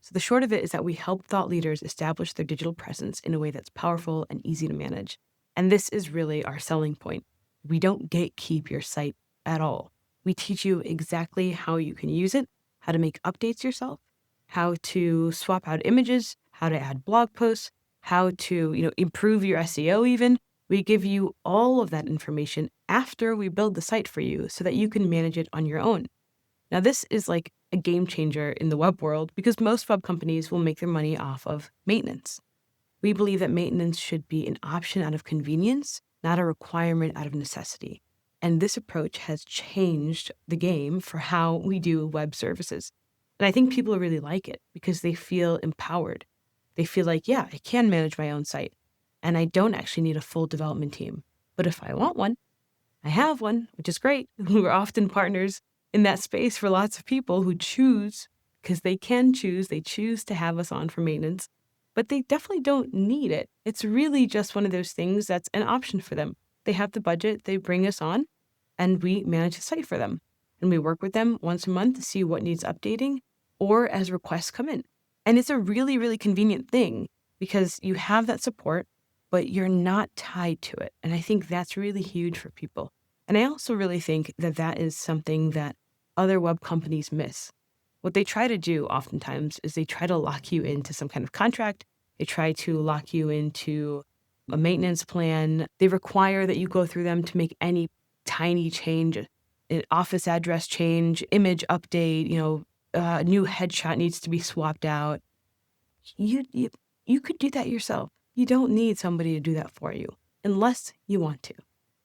So the short of it is that we help thought leaders establish their digital presence in a way that's powerful and easy to manage. And this is really our selling point. We don't gatekeep your site at all. We teach you exactly how you can use it, how to make updates yourself, how to swap out images, how to add blog posts, how to, improve your SEO even. We give you all of that information after we build the site for you so that you can manage it on your own. Now, this is like a game changer in the web world because most web companies will make their money off of maintenance. We believe that maintenance should be an option out of convenience, not a requirement out of necessity. And this approach has changed the game for how we do web services. And I think people really like it because they feel empowered. They feel like, yeah, I can manage my own site and I don't actually need a full development team. But if I want one, I have one, which is great. We're often partners in that space for lots of people who choose, because they can choose, they choose to have us on for maintenance, but they definitely don't need it. It's really just one of those things that's an option for them. They have the budget, they bring us on, and we manage the site for them. And we work with them once a month to see what needs updating or as requests come in. And it's a really, really convenient thing because you have that support, but you're not tied to it. And I think that's really huge for people. And I also really think that that is something that other web companies miss. What they try to do oftentimes is they try to lock you into some kind of contract. They try to lock you into a maintenance plan. They require that you go through them to make any tiny change, an office address change, image update, a new headshot needs to be swapped out. You could do that yourself. You don't need somebody to do that for you unless you want to.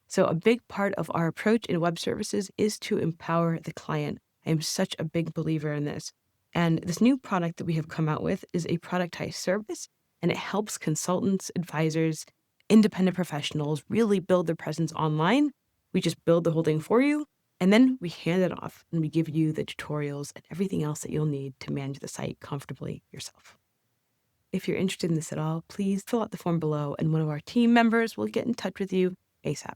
So a big part of our approach in web services is to empower the client. I am such a big believer in this. And this new product that we have come out with is a productized service, and it helps consultants, advisors, independent professionals really build their presence online. We just build the whole thing for you, and then we hand it off and we give you the tutorials and everything else that you'll need to manage the site comfortably yourself. If you're interested in this at all, please fill out the form below and one of our team members will get in touch with you ASAP.